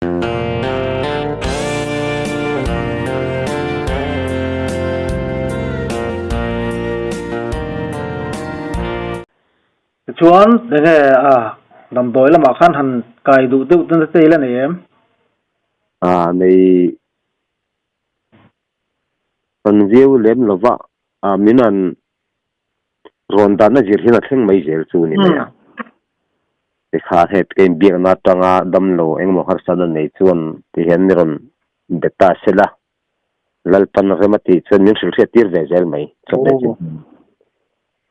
chuan để nghe làm tối là mà khăn hẳn cài đủ tiêu tên tê lên này em này phần view lên là vợ mình ăn ron đan là chỉ là thằng mấy giờ chú này à thì khá hết cái việc nó tăng đâm lô anh mà học sinh này chuan thì hiện ron beta sẽ là lal pan cái mà thì chuan mình sẽ tiết về giờ mấy trong đấy chứ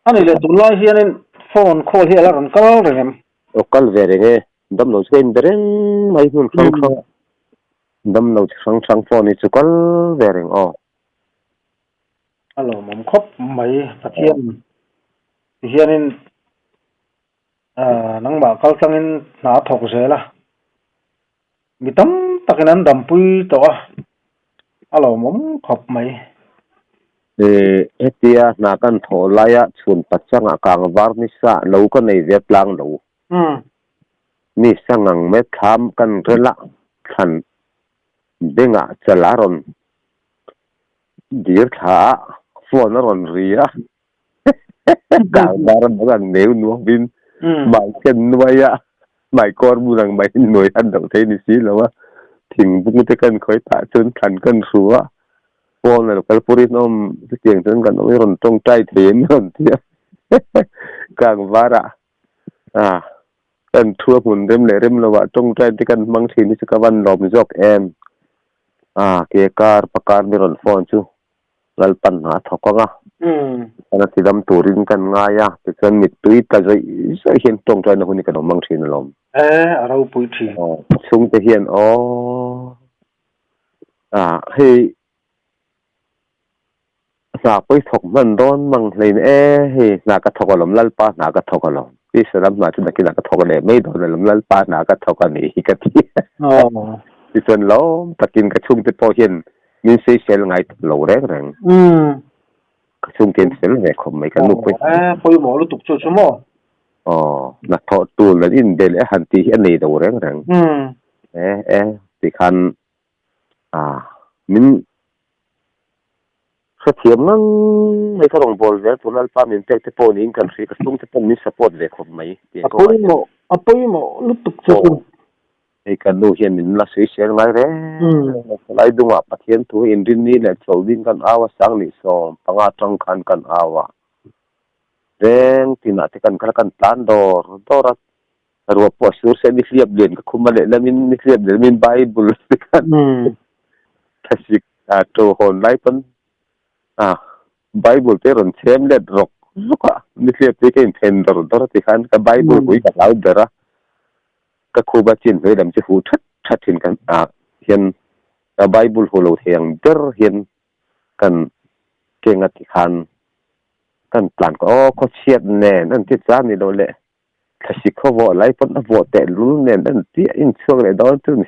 anh ấy là tụi lai hiện nên phone call hiện là ron call rồi em call về rồi đâm lô cái bên mấy hôm không đâm lô sang phone thì call về rồi alo mầm khóc mấy phát hiện nên nang ba kal tangin na thok zela mitam takinan dampui to alo mom khop mai etia na kan tholaya chun pachanga kang varnisa lo ko nei ve plang lo ni sangang me tham kan rela khan benga chalaron dir kha phone ron ria kang daran bang neu nu bin mai ken nuaya mai kor bulang mai noi an dau thế ni si lawa thing bung te kan khoi ta chun khan kan suwa phone la kal puri nom tieng chun kan oi ron tong tai them ron tia kang vara kan thua mun dem le rem lawa tong tai te kan mang thi ni ka van lom jok em ke kar pakar mi ron phone chu lal pan na thokonga ana tidam turin kan ngaya te kan mit tui ta zai hian tong tai na huni kan mang thin lom arau pui thi sung te hian hei sa poi thok man don mang lein hei na ka thokolom lal pa na ka thokolom pi salam na chu na ki na ka thokole mei don lom lal pa na ka thokani hi ka ti ti chon lom takin ka chung te po hian min sei sel ngai lo reng reng ka chung ten sel ve khom mai kan nu poi mo lu tuk chu chu mo na tho tu la in del han ti an nei do reng reng ti khan min sa thiam nang mai ka rong bol ve tu lal pa min te po ni kan ri ka chung te po min support ve khom mai ti ko apoi mo lu tuk chu ei kan nu hian min la sei sel ngai re lai dunga pathian tu in rin ni le chawdin kan awa sang ni so panga tang khan kan awa reng tina te kan kala kan plan dora ro po sur se ni liap len ka khumale lamin ni liap le min bible kan thasik to hon lai pan bible te ron chem le rock luka ni liap te ken ten dor te kan ka bible hui ka lau dara ka khuba chin ve dam chi hu that thin kan hian ka bible holo theng der hian kan kenga ti khan kan plan ko ko chiat ne nan ti cha ni do le thasi kho vo lai pon vo te lu ne nan ti in chok le do tu ni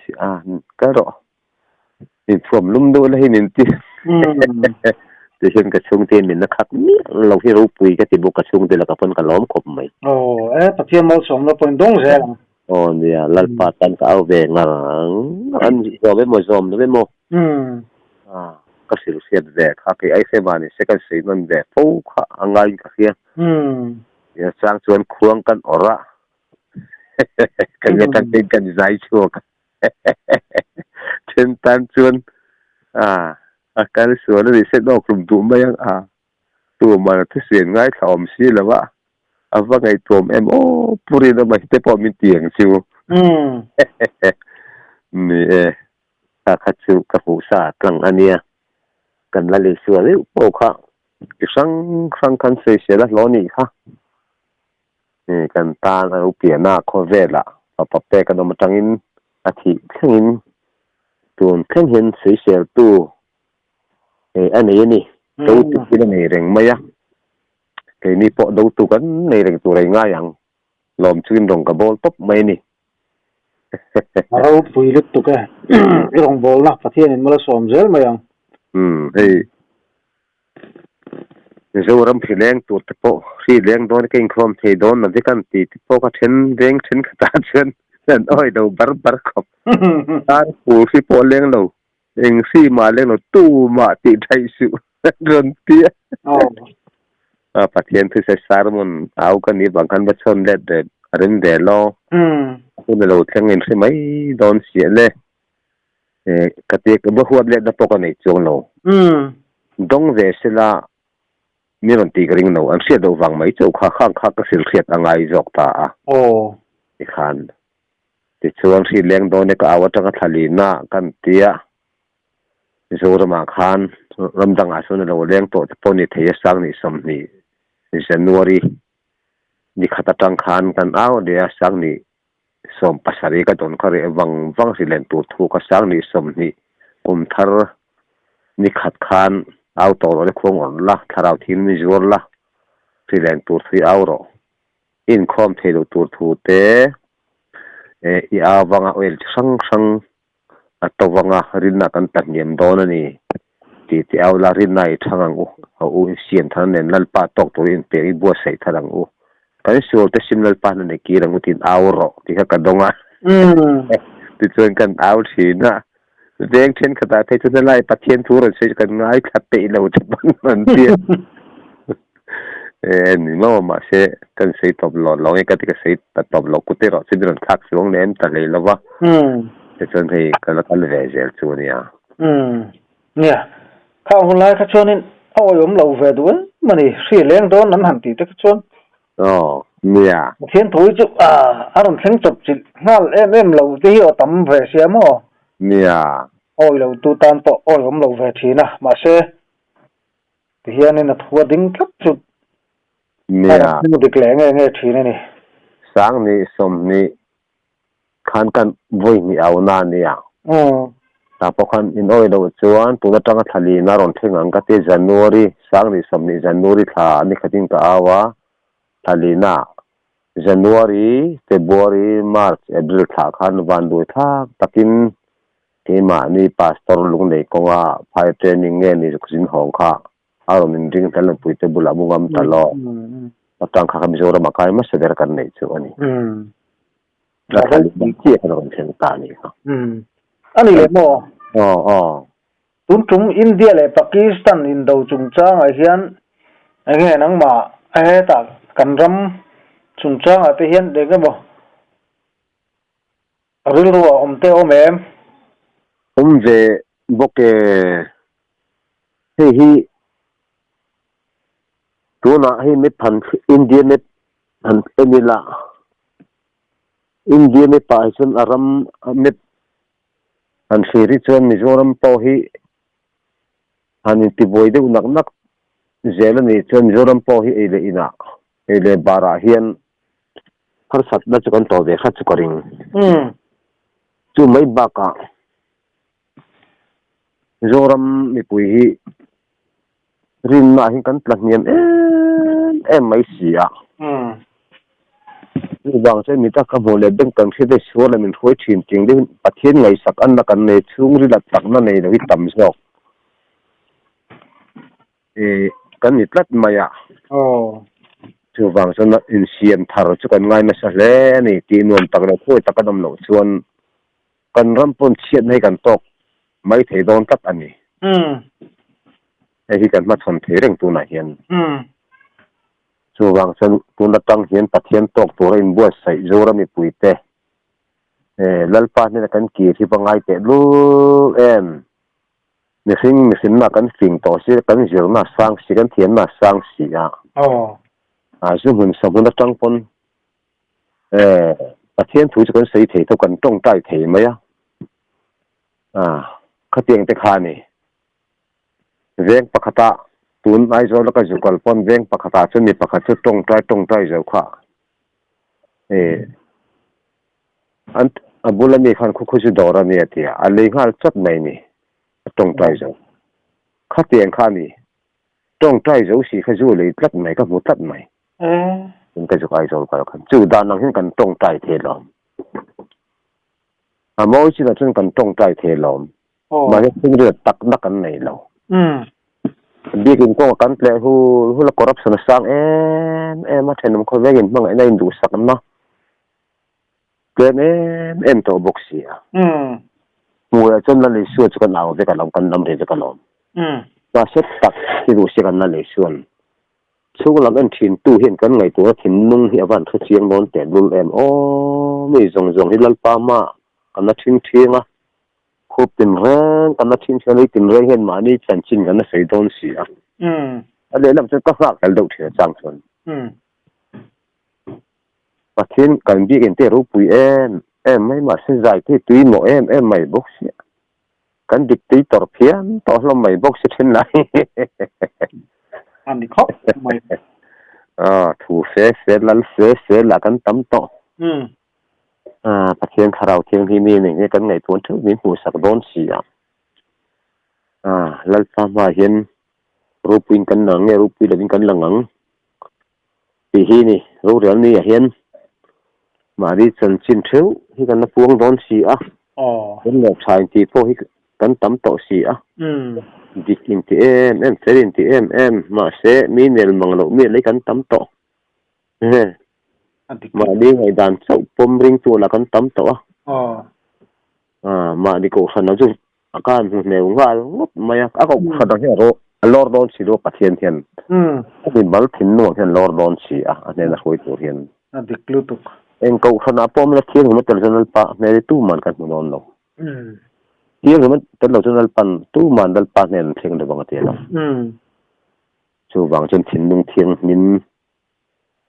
ka ro in from lum do le hin ti ti hian ka chung te min na khat mi lo hi ro pui ka ti bu ka chung te la ka pon ka lom khop mai pathian mal som na point dong ze nia lal pa tan ka au ve ngang an zo ve mo zom ve mo ka sil siat ve kha ke ai se mani second se man ve pho kha angai ka khia ya sang chuan khuang kan ora kan ya kan zai chu ka chen tan chuan kan suan ri se do krum tu mai tu ma te sien ngai thom si lawa ava ngai tom em puri da mai te po min tiang chu ni ka khachu ka hu sa kang ania kan la le suwa le po kha ki sang kan se se la lo ni kha ni kan ta na u pia na kho ve la pa pe ka no matangin athi thingin tun khen hen se se tu ani ni tu ti ni reng maya cái ni po đâu tu kan nei reng tu rei nga yang lom chin rong ka bol top mai ni arau pui lut tu ka rong bol na pathian in mala som zel ma yang hey zoram phileng tu te po ri leng don king khom thei don na kan ti po ka then reng then ka ta chen oi do bar khop tan pu si po leng lo eng si ma leng lo tu ma ti thai su ron tia pathian thu se sarmon au kan ni bang kan ba chon le de rin de lo ku lo thleng in si mai don si le ka te ka ba huat le da po ka nei chong lo dong ve sila mi ron ti ring no an sia do wang mai chau kha khang kha ka sil khiat angai jok ta a ti khan ti chuan si leng do ne ka awata ka thali na kan tia zorama khan ramdanga sun lo leng to poni thei sang ni som ni January ni khata tang khan kan aw de sang ni som pasari ka don khare wang silen tur thu ka sang ni som ni thar ni khat khan aw to le khong on la tharau thin mi zor la silen tur thi aw ro in khom thelo tur thu te i awanga oil sang atawanga rinna kan taniem don ani ti aw la rinna I thangang u sian than nen lalpa tok to in pe I bo sei tharang u kan sur te sim lalpa ne ki rang utin aw ro ti ka donga ti chuan kan aw thina veng then khata the chu lai pathian thu ro sei kan ngai khat pe lo te ban ti ni ma se kan sei top lo ka ti ka sei top lo ku te ro sidron khak song nen ta le lawa te chuan hei kan ve zel chu nia nia khao hun lai kha chuan in aw yom lo ve du mani si leng don nan han ti te chuan nia thiên thối chu aron theng chop chi ngal em lo te hi tam ve sia mo nia oi lo tu tan to oi yom lo ve thina ma se ti hian in a thua ding thap chu nia ni dik le nge thina ni sang ni som ni khan kan voi ni aw na nia ta pokhan in oi lo chuan tu na tanga thali na ron theng ang ka te January sang ni som ni January tha ni khating ka awa thali na January February March April tha khan van du tha takin ma ni pastor lung nei konga phai training nge ni jin hong kha aron min ring tal pui te bula mungam talo patang kha mi zora makai ma seder kan nei chu ani na thali ki ka ron theng ta ni ha ani le mo tun tung India le Pakistan in do chung chang a hian nge nang ma ta kan ram chung chang a te hian de ga mo ril ro om te om em ve boke hi tuna hi mit phan India mit han enila India mit pa sun aram mit han siri chuan Mizoram po hi han ti boi de nak zela ni chuan Mizoram po hi ele ina ele bara hian har sat na chuan to ve kha chu koring chu mai ba ka Mizoram mi pui hi rin na hi kan tlang niam em mai sia bang se mi ta ka bole deng kan se de so la min khoi thin ting de pathian ngai sak an na kan ne chung ri la tak na nei lo hi tam so kan ni tlat maya chu bang se na in siam thar chu kan ngai ma sa le ni ti nuam tak la khoi tak dam lo chuan kan ram pon chiat nei kan tok mai thei don tat ani hi kan ma thon the reng tu na hian chu wang san tu na tang hian pathian tok tu in bo sai zora mi puite lalpa ne kan ki thi bangai te lu em misin na kan fing to si kan zir na sang si kan thian na sang si a zu hun sabun na tang pon pathian thu kan sei thei to kan tong tai thei mai khatiang te khani veng pakhata tun ai zo la ka jukal pon veng pakhata chu mi pakhat chu tong tai zo kha an abula mi khan khu chu dora mi atia ale ngal chat mai ni tong tai zo khatiang khani tong tai zo si kha zu le tlat mai ka mu tlat mai ka ju kai zo ka khan chu dan nang hin kan tong tai the lo mo chi na chen kan tong tai the lo ma he sing ri tak na kan nei lo bikin ko kan ple hu la corruption sang em ma thenum ko vegin mang ai du sak na ken em to boxia mua chân là lấy xuân cho con nào về cả lòng con năm để cho con lòng và xét tập thì đủ sẽ cần là lấy xuân số làm anh thiên tu hiện cái ngày tuổi thiên nung hiện văn thức chiang đón tiền luôn em ô mấy dòng dòng đi lăn pa mà anh thiên thiên á khốp tiền rang anh thiên thiên lấy tiền rang hiện mà đi chân chính anh phải đón xí à anh lấy làm cho các bạn cái đầu thì chẳng xuân và thiên cần biết cái tiền bùi em mấy mà sinh dài thì tùy mỗi em mày bốc xí cần dictator phiền tao làm mày bốc xí thế này anh đi khóc mày thủ phê là cần tắm to phát hiện khảo thiên thì mình cái cần ngày tuần trước mình phụ sạc đón xí lần sau mà hiện rupin cần nắng nghe rupin là mình cần nắng thì hi nè rồi này hiện mà đi chân chín thiếu thì cần nó buông đón xí cần ngọc trái thì phố cần tắm to xí đi kinh thì em sẽ đi thì em mà sẽ mình mang lẩu mình lấy cần tắm to mà đi ngày đàn sậu pom ring tua là cần tắm to mà đi cổ phần nó dùng akan nếu ngal mày ako phần đó hero lord don xí đó phát hiện hiện mình bảo thìn nuông hiện lord don xí nên là khối tổ hiện đi lưu tục em cậu phần áp pom là thiên của mình là pa này tu man kan mo non lo thiên của mình là pan tu man dal pa nên thiên được bằng tiền lo chu vang chân thìn nung thiên min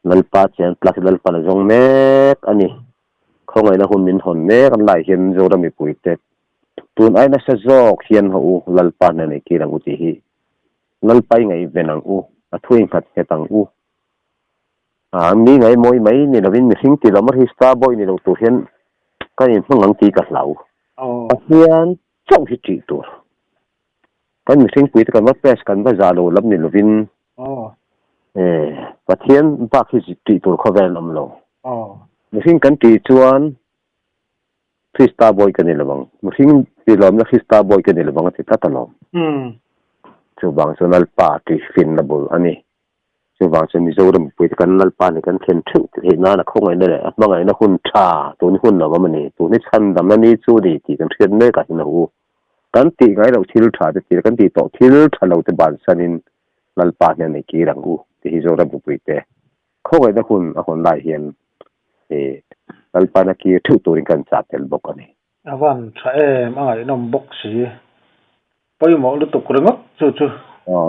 lal pa chen plus lal pa zong mek ani không ai na hun min hon mek an lai hian zo ra mi pui te tun ai na sa jok hian ho lal pa na nei ki rang u ti hi lal pai ngai venang u a thuing khat he tang u mi ngai moi mai ni lovin mi sing ti lamar hi sta boy ni lo tu hian kan in hmangang ti ka hlau hian chau hi ti tur kan mi sing pui te kan ma pes kan ba za lo lam ni lovin và thiên bác khi trị tuổi khó về lắm lo một khi cần trị chuan Krista boy cái này là bằng một khi bị làm là Krista boy cái này là bằng thì tắt lo chú bằng cho nó pa thì fin là bol anh ấy chú bằng cho mình dâu đầm bụi cái nó pa này cái thiên thượng thì nó là không ai nữa mà ngày nó hun trà tụi nó hun là cái mình tụi nó chăn đầm nó đi chú đi thì cái thiên nơi cả nó u cần trị cái đầu thiếu trà thì cần trị tổ thiếu trà đầu thì bản thân lal pa này kia rằng u thì rồi làm bụi tê không ai đã hun lại hiện thì lal pa này kia thứ tôi cần chặt theo bốc này van trẻ ai nằm bốc xí bây giờ lúc tục rồi ngất chú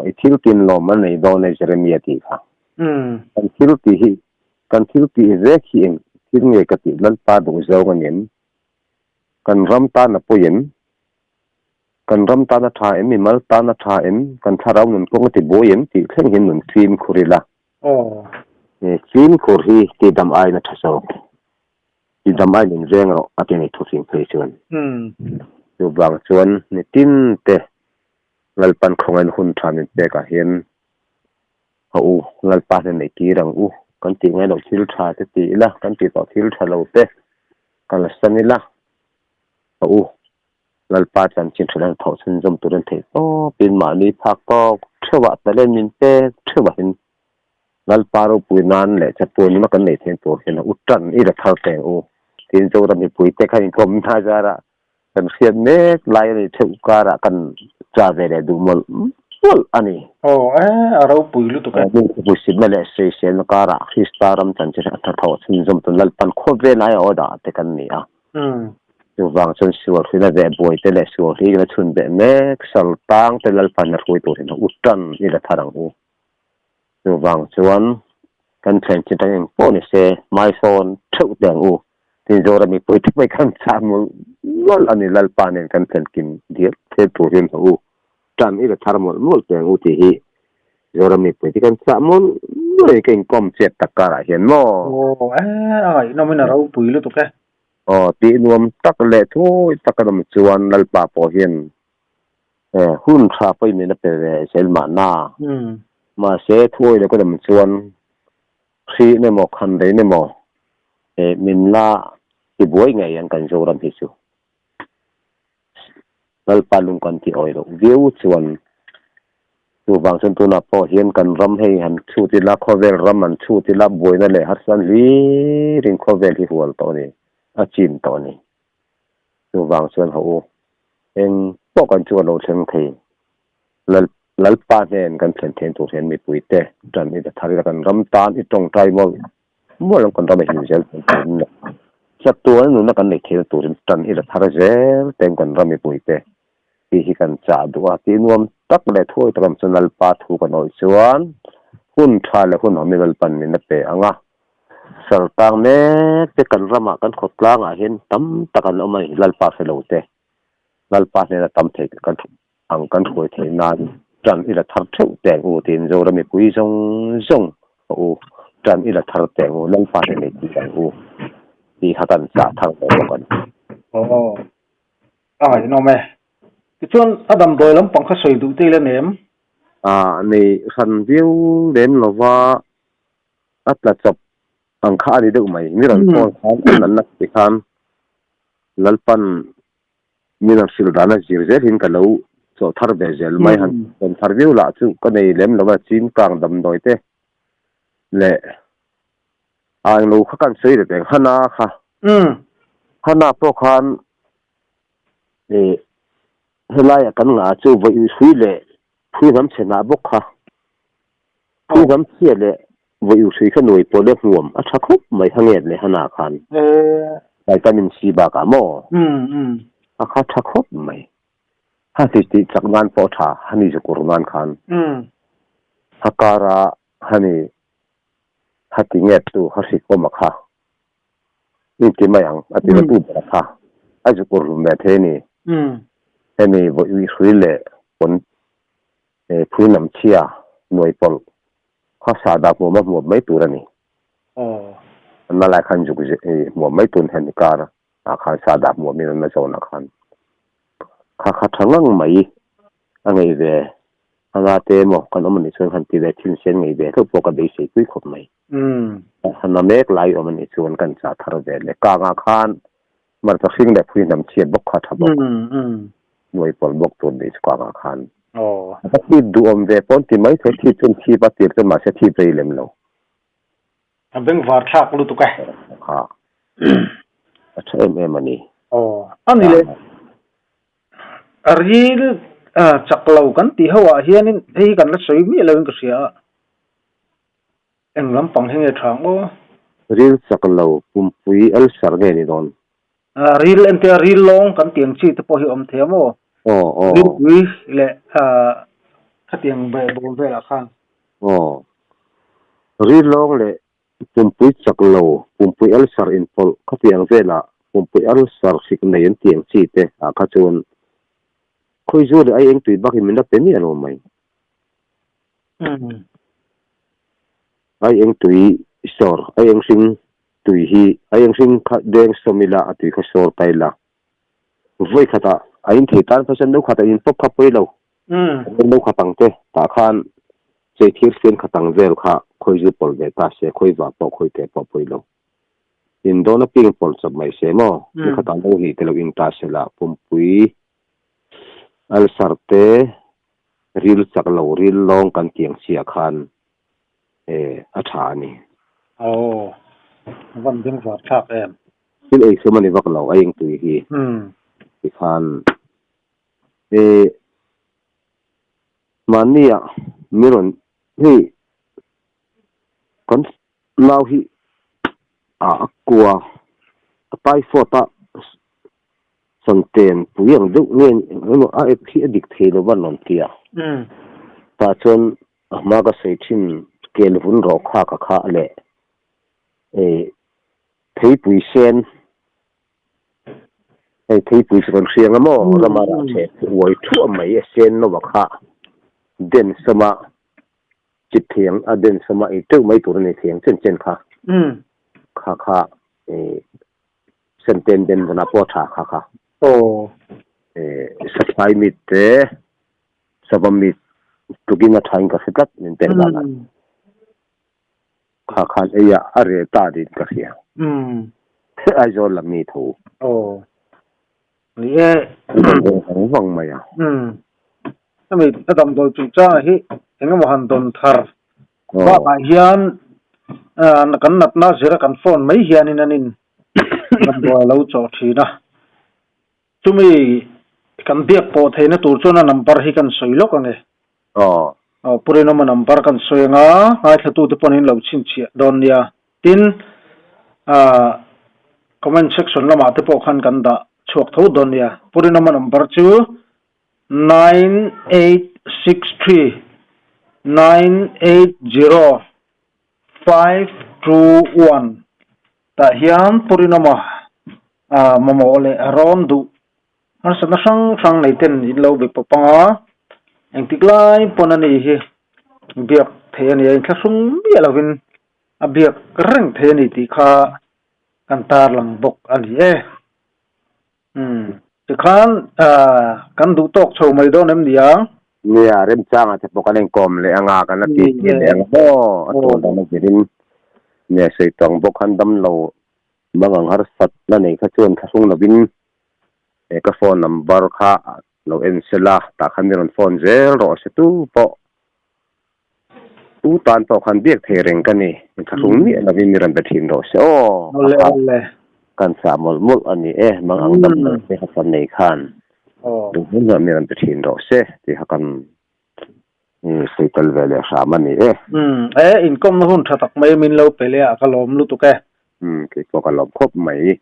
ít thiếu tiền lo mà này đó này Jeremia thì phải cần thiếu tiền dễ hiện thiếu người cái tiền lal pa đủ giàu cái nhện cần ram ta là bồi nhện cần ram ta là thà em mal ta là thà em cần thà rau nên cũng thì bồi nhện thì khen hiện mình phim kurila phim kuri thì đam ai là thà thì đam ai nên riêng rồi ở trên này thuộc phim phê chuan dù bằng chuan nên tin te lal pan không anh hun thà nên te cả hiện hậu lal pa này kia rằng cần tiền ngay đầu thiếu thà thế tí là cần tiền bảo thiếu thà lâu te cần là sân là hậu lal pa chan chin thlan thau chen jom turan the pin ma ni phak to thwa ta len min pe thwa hin lal pa ro puinan le chapun ma kan nei then to hen utran i ra thal te tin zo ra mi pui te khain kom tha ja ra kan khian me lai ni thu ka ra kan cha ve le du mol ani aro pui lu to ka bu sim le se se no ka ra khistaram chan chi ra thau chen jom to lal pan kho ve nai oda te kan ni dù vàng chân sửa thì là về buổi tới lại sửa thì là chuẩn bị mấy sầu tang tới là phần là khối tổ thì nó út trần như là thằng dù vàng chuẩn cần thành trên tay phố này xe mai son chậu đèn thì rồi là mình bơi thích mấy con chạm một lần này là phần này cần thành kim điệp thế tổ hiện trần như là thằng một đèn thì rồi là mình bơi thì cần chạm một người kinh công chết tất cả là hiện mò nó mới là đâu bùi lu tục cái ti nuam tak le thôi takadam chuan lalpa po hian hun kha pai me na pe selma na ma se thoi le ko dam chuan khi ne mo khan dei ne mo min la ti boi ngai an kan zo ram hi chu lalpa lung kan ti oi lo view chuan tu wang chen tu na po hian kan ram hei han chu ti la khovel ram an chu ti la boi na le har san li ring khovel hi hual to ni chin to ni tu wang chuan ho eng po kan chu lo thleng thei lalpa nen kan thlen then tu hen mi puite tan ni da thari kan ram tan I tong tai mo long kan ram hi zel sa tu nu na kan nei the tu rin tan I da thara zel teng kan ram mi puite hi kan cha duwa ti nuam tak le thoi tam chan lalpa thu kan oi chuan hun tha le hun omigal pan ni na pe anga sartang ne te kan rama kan khotlang a hin tam takan omai lalpa se lo te lalpa ne na tam the kan ang kan thoi the nan tran ila thar theu te u tin zo ra mi pui zong zong u tran ila thar te u lalpa ne ti kan u ti hatan cha thang te kan no me ti chuan adam doi lam pang kha soi du te le nem nei ran viu len lova atla chop ang kha ri deuh mai mi ran phone khan nan nak ti khan lalpan mi ran sil dana jir je hin ka lo so thar be zel mai han kon thar viu la chu ka nei lem lova chin kang dam doi te le ang lo kha kan sei de hana kha hana po khan helai kan nga chu voi sui le phu gam chena bok kha phu gam che le voi sui kha noi po le huam a tha khop mai hanget le hana khan vitamin C ba ka mo a kha tha khop mai ha ti chakman po tha hani ju kurman khan hakara hani hati nget tu hasi ko ma kha ni ti mayang ati tu ba kha a ju kur me the ni eni voi sui le pon phu nam chia noi pol kha sa da mo ma mo mai tu ra ni na la khan ju mo mai tun hen kar a kha sa da mo mi na zo na khan kha thangang mai angai ve anga te mo kan omani chuan han ti le thin sen ngai ve to po ka dei sei pui khop mai han mek lai omani chuan kan cha thar ve le ka nga khan mar ta sing le phui nam chia bok kha tha bok noi pol bok tu ni ka nga khan ti du om ve pon ti mai the thi chun thi ba tir te ma se thi prei lem lo beng var thak lu tu ka ha acha em ani ani le aril chaklau kan ti hawa hianin hei kan la soi mi lawin ka sia englam pang henge thang o ril chaklau pumpui al sar nge ni don ril ente ril long kan tiang chi te po hi om themo ril wi le khatiang be bol ve la khan ril long le pumpui chaklau pumpui al sar in pol khatiang ve la pumpui al sar sik nei en tiang chi te a kha chun khoi zo le ai eng tui bak min da pe mi alo mai ai eng tui sor ai eng sing tui hi ai eng sing kha deng somila atui kha sor tai la voi khata ai thi tan phasan lo khata in pop kha poi lo lo kha tang te ta khan che thir sen kha tang vel kha khoi zu pol ve ta se khoi wa po khoi te po poi lo in do na ping pol sab mai se mo ni kha tang lo hi te lo in ta se la pumpui al sarte ril chaklo ril long kan tiang sia khan atha ni van ding var thak em til ei semani vak lo aing tui hi ti khan mania miron hi kan lau hi akwa pai fota santen puyang deuh ngen eno a ek hi adik thelo ban non tia ta chon ma ga sei thin kel hun ro kha ka kha le thei pui sen thei pui son siang mo la ma ra che woi thu mai sen no wa kha den sama chit thiang a den sama I tu mai tur ne thiang chen kha kha senten den na po tha kha sapai mit te sabamit tugina thain ka fikat nin te la kha eya are ta di ka sia ai zo la mi thu ye wang maya ami adam do chu cha hi engam han don thar ba ba hian kan nat na zira kan phone mai hian in anin làm bò lâu cho thì na chúng mi kan biak po thế na tur cho na number hi kan soi lok ane puri no number kan soi nga ngai thatu te ponin lo chin chi don ya tin comment section lama te po khan kan da chuak tho don ya puri no number chu 9863 980 521 ta hian puri no momo le aron du an sa na sang nei ten in lo be papanga eng tiklai ponani hi biak the ani in thasung bi alovin a biak reng the ni ti kha kan tar lang bok ani ti khan kan du tok chho mai do nem dia nia rem changa te pokalen kom le anga kan ti le anga to da na jirin ne sei tong bok han dam lo mangang har sat na nei kha chon thasung na bin ka phone number kha lo en sela ta khan phone zel ro se tu po tu tan to khan biak thereng kan ni thasung ni na bin ran bethin ro se le kan sa mol mol ani mangang dam na se kha nei khan tu hun na mi ran bethin ro se ti ha kan sei tal vele sa mani income na hun thatak mai min lo pele a kalom lu tu ke ke ko kalom khop mai